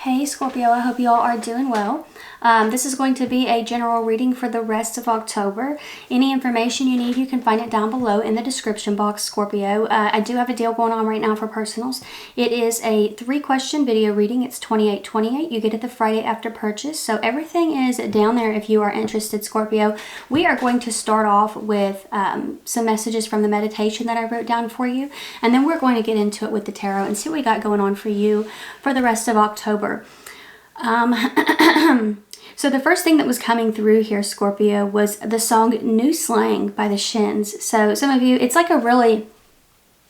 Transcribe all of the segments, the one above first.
Hey Scorpio, I hope you all are doing well. This is going to be a general reading for the rest of October. Any information you need, you can find it down below in the description box, Scorpio. I do have a deal going on right now for personals. It is a 3-question video reading. It's $28.28. You get it the Friday after purchase. So everything is down there if you are interested, Scorpio. We are going to start off with some messages from the meditation that I wrote down for you. And then we're going to get into it with the tarot and see what we got going on for you for the rest of October. So the first thing that was coming through here, Scorpio, was the song New Slang by the Shins. So some of you, it's like a really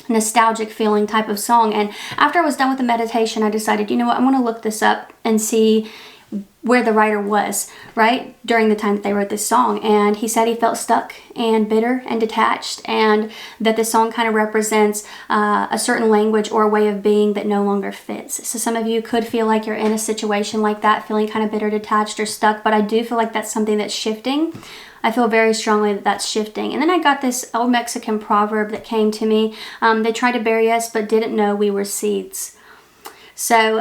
nostalgic feeling type of song. And after I was done with the meditation, I decided, you know what, I want to look this up and see where the writer was, right, during the time that they wrote this song. And he said he felt stuck and bitter and detached, and that this song kind of represents a certain language or a way of being that no longer fits. So some of you could feel like you're in a situation like that, feeling kind of bitter, detached, or stuck, but I do feel like that's something that's shifting. I feel very strongly that that's shifting. And then I got this old Mexican proverb that came to me. They tried to bury us but didn't know we were seeds. So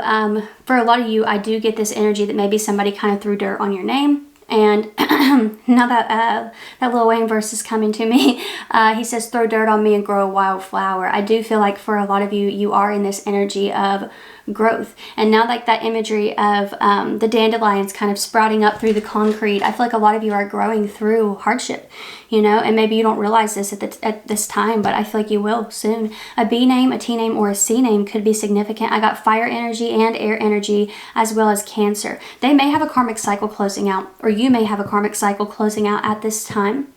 for a lot of you, I do get this energy that maybe somebody kind of threw dirt on your name. And now that Lil Wayne verse is coming to me, he says, throw dirt on me and grow a wildflower. I do feel like for a lot of you, you are in this energy of growth. And now like that imagery of the dandelions kind of sprouting up through the concrete, I feel like a lot of you are growing through hardship, you know, and maybe you don't realize this at this time, but I feel like you will soon. A B name, a T name, or a C name could be significant. I got fire energy and air energy, as well as Cancer. They may have a karmic cycle closing out, or you may have a karmic cycle closing out at this time.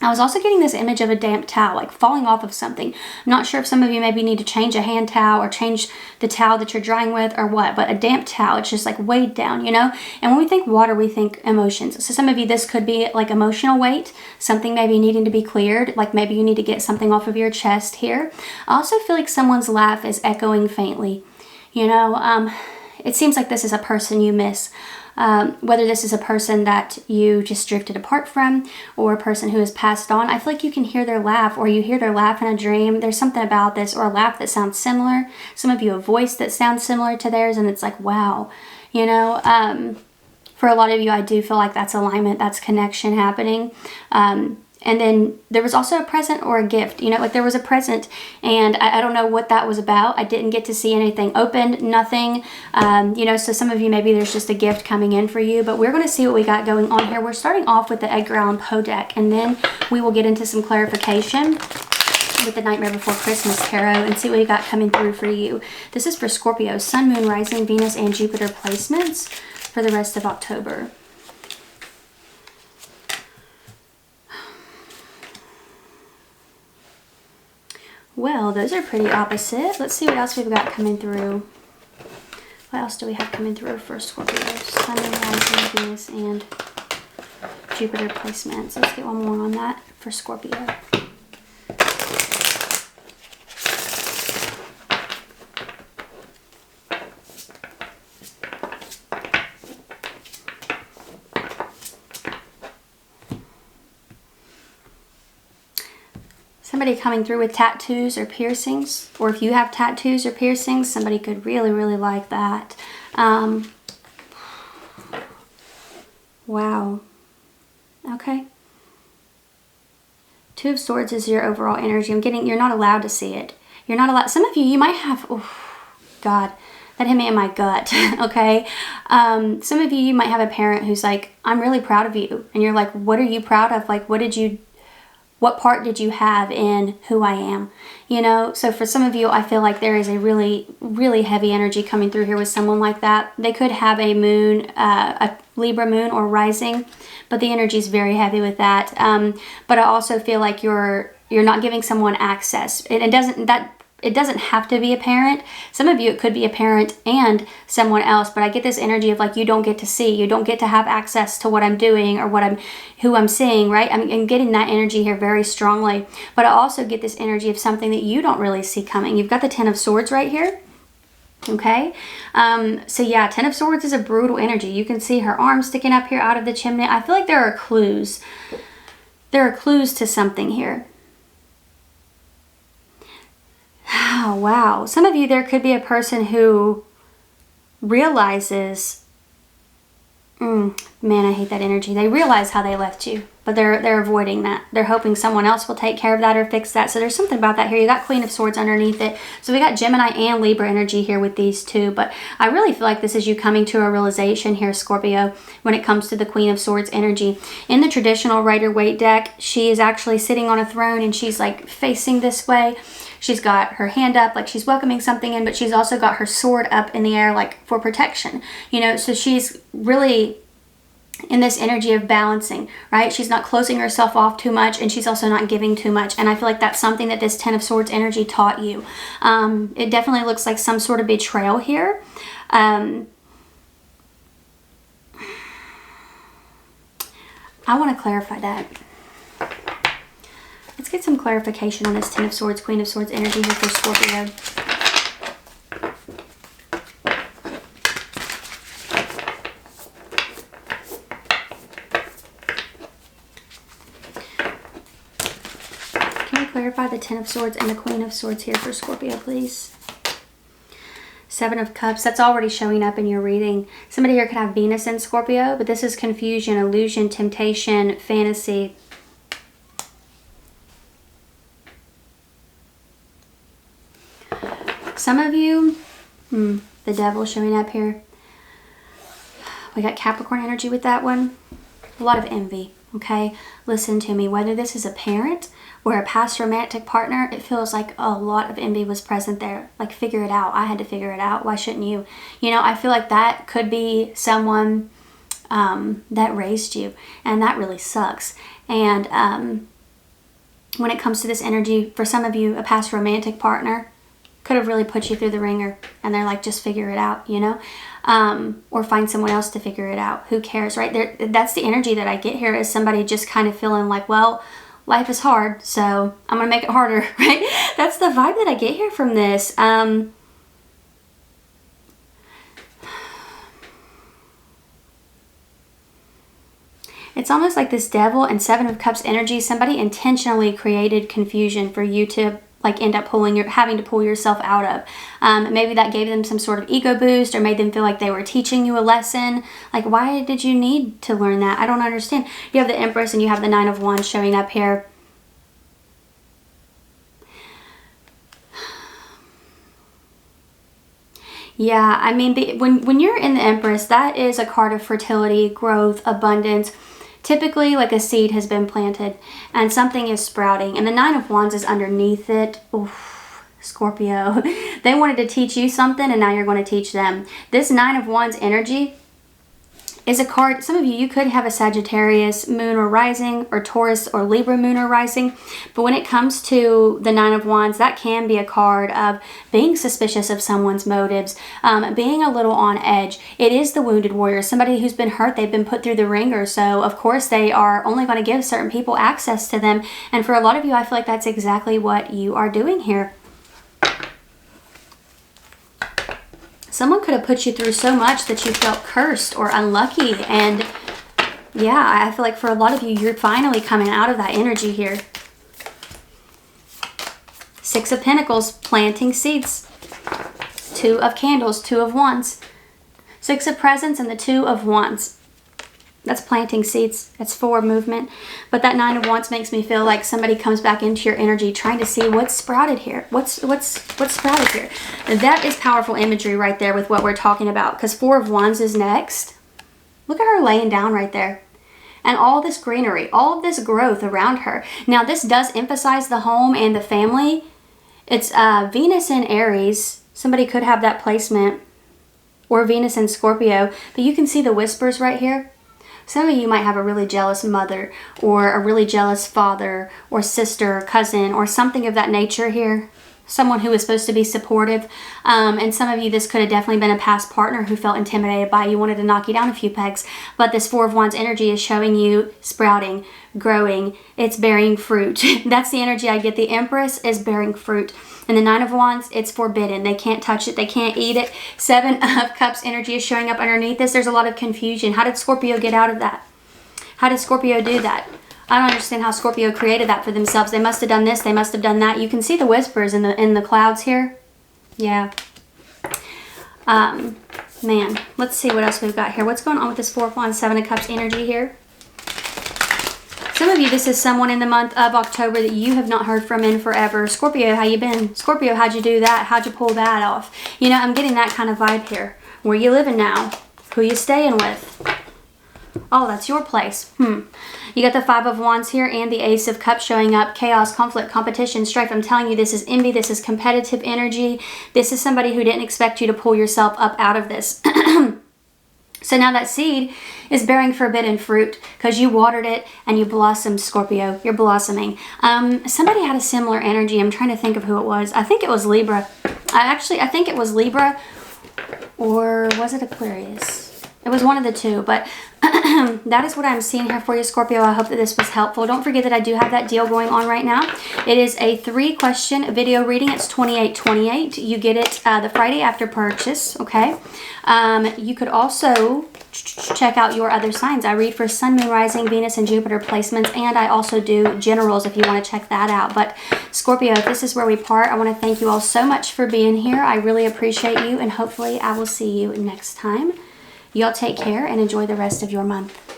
I was also getting this image of a damp towel, like falling off of something. I'm not sure if some of you maybe need to change a hand towel or change the towel that you're drying with or what, but a damp towel, it's just like weighed down, you know? And when we think water, we think emotions. So some of you, this could be like emotional weight, something maybe needing to be cleared, like maybe you need to get something off of your chest here. I also feel like someone's laugh is echoing faintly, you know? It seems like this is a person you miss. Whether this is a person that you just drifted apart from or a person who has passed on, I feel like you can hear their laugh, or you hear their laugh in a dream. There's something about this, or a laugh that sounds similar. Some of you, a voice that sounds similar to theirs, and it's like, wow, you know, for a lot of you, I do feel like that's alignment, that's connection happening. And then there was also a present or a gift, you know, like there was a present, and I don't know what that was about. I didn't get to see anything opened, nothing, you know, so some of you, maybe there's just a gift coming in for you, but we're going to see what we got going on here. We're starting off with the Edgar Allan Poe deck, and then we will get into some clarification with the Nightmare Before Christmas Tarot and see what we got coming through for you. This is for Scorpio, Sun, Moon, Rising, Venus, and Jupiter placements for the rest of October. Well, those are pretty opposite. Let's see what else we've got coming through. What else do we have coming through for Scorpio? Sun, Moon, Rising, Venus, and Jupiter placements. Let's get one more on that for Scorpio. Somebody coming through with tattoos or piercings, or if you have tattoos or piercings, somebody could really, really like that. Wow. Okay. Two of Swords is your overall energy. You're not allowed to see it. You're not allowed. Some of you, you might have, oh, God, that hit me in my gut, okay? Some of you, you might have a parent who's like, I'm really proud of you. And you're like, what are you proud of? Like, what part did you have in who I am? You know, so for some of you, I feel like there is a really, really heavy energy coming through here with someone like that. They could have a moon, a Libra moon or rising, but the energy is very heavy with that. But I also feel like you're not giving someone access. It doesn't have to be a parent. Some of you, it could be a parent and someone else, but I get this energy of like, you don't get to see, you don't get to have access to what I'm doing or who I'm seeing, right? I'm getting that energy here very strongly, but I also get this energy of something that you don't really see coming. You've got the Ten of Swords right here. Okay, so yeah, Ten of Swords is a brutal energy. You can see her arm sticking up here out of the chimney. I feel like there are clues. There are clues to something here. Oh, wow. Some of you, there could be a person who realizes, man, I hate that energy. They realize how they left you, but they're avoiding that. They're hoping someone else will take care of that or fix that. So there's something about that here. You got Queen of Swords underneath it. So we got Gemini and Libra energy here with these two. But I really feel like this is you coming to a realization here, Scorpio, when it comes to the Queen of Swords energy. In the traditional Rider-Waite deck, she is actually sitting on a throne and she's like facing this way. She's got her hand up like she's welcoming something in, but she's also got her sword up in the air like for protection. You know, so she's really in this energy of balancing, right? She's not closing herself off too much, and she's also not giving too much. And I feel like that's something that this Ten of Swords energy taught you. It definitely looks like some sort of betrayal here. I want to clarify that. Let's get some clarification on this Ten of Swords, Queen of Swords energy here for Scorpio. Can we clarify the Ten of Swords and the Queen of Swords here for Scorpio, please? Seven of Cups, that's already showing up in your reading. Somebody here could have Venus in Scorpio, but this is confusion, illusion, temptation, fantasy. Some of you, the Devil showing up here. We got Capricorn energy with that one. A lot of envy, okay? Listen to me. Whether this is a parent or a past romantic partner, it feels like a lot of envy was present there. Like, figure it out. I had to figure it out. Why shouldn't you? You know, I feel like that could be someone that raised you, and that really sucks. And when it comes to this energy, for some of you, a past romantic partner could have really put you through the ringer, and they're like, just figure it out, you know, or find someone else to figure it out. Who cares, right? There, that's the energy that I get here, is somebody just kind of feeling like, well, life is hard, so I'm gonna make it harder, right? That's the vibe that I get here from this. It's almost like this Devil and Seven of Cups energy, somebody intentionally created confusion for you to like end up having to pull yourself out of. Maybe that gave them some sort of ego boost, or made them feel like they were teaching you a lesson. Like, why did you need to learn that? I don't understand. You have the Empress and you have the Nine of Wands showing up here. Yeah, I mean, when you're in the Empress, that is a card of fertility, growth, abundance. Typically, like a seed has been planted and something is sprouting, and the Nine of Wands is underneath it. Oof, Scorpio. They wanted to teach you something, and now you're going to teach them. This Nine of Wands energy is a card. Some of you could have a Sagittarius moon or rising, or Taurus or Libra moon or rising. But when it comes to the Nine of Wands, that can be a card of being suspicious of someone's motives, being a little on edge. It is the wounded warrior, somebody who's been hurt. They've been put through the ringer. So of course they are only going to give certain people access to them. And for a lot of you, I feel like that's exactly what you are doing here. Someone could have put you through so much that you felt cursed or unlucky. And yeah, I feel like for a lot of you, you're finally coming out of that energy here. Six of Pentacles, planting seeds. Two of Candles, Two of Wands. Six of Presents and the Two of Wands. That's planting seeds. That's forward movement. But that Nine of Wands makes me feel like somebody comes back into your energy trying to see what's sprouted here. What's sprouted here. And that is powerful imagery right there with what we're talking about. Because Four of Wands is next. Look at her laying down right there. And all this greenery, all of this growth around her. Now this does emphasize the home and the family. It's Venus in Aries. Somebody could have that placement. Or Venus in Scorpio. But you can see the whispers right here. Some of you might have a really jealous mother, or a really jealous father, or sister, or cousin, or something of that nature here. Someone who is supposed to be supportive. And some of you, this could have definitely been a past partner who felt intimidated by you, wanted to knock you down a few pegs. But this Four of Wands energy is showing you sprouting, growing. It's bearing fruit. That's the energy I get. The Empress is bearing fruit. And the Nine of Wands, it's forbidden. They can't touch it. They can't eat it. Seven of Cups energy is showing up underneath this. There's a lot of confusion. How did Scorpio get out of that? How did Scorpio do that? I don't understand how Scorpio created that for themselves. They must have done this. They must have done that. You can see the whispers in the clouds here. Yeah. Man, let's see what else we've got here. What's going on with this 4 of Wands, 7 of Cups energy here? Some of you, this is someone in the month of October that you have not heard from in forever. Scorpio, how you been? Scorpio, how'd you do that? How'd you pull that off? You know, I'm getting that kind of vibe here. Where you living now? Who you staying with? Oh, that's your place. You got the 5 of Wands here and the Ace of Cups showing up. Chaos, conflict, competition, strife. I'm telling you, this is envy. This is competitive energy. This is somebody who didn't expect you to pull yourself up out of this. So now that seed is bearing forbidden fruit because you watered it and you blossomed, Scorpio. You're blossoming. Somebody had a similar energy. I'm trying to think of who it was. I think it was Libra. I think it was Libra, or was it Aquarius? It was one of the two, but that is what I'm seeing here for you, Scorpio. I hope that this was helpful. Don't forget that I do have that deal going on right now. It is a 3-question video reading. It's $28.28. You get it the Friday after purchase, okay? You could also check out your other signs. I read for Sun, Moon, Rising, Venus, and Jupiter placements, and I also do generals if you want to check that out. But Scorpio, if this is where we part, I want to thank you all so much for being here. I really appreciate you, and hopefully I will see you next time. Y'all take care and enjoy the rest of your month.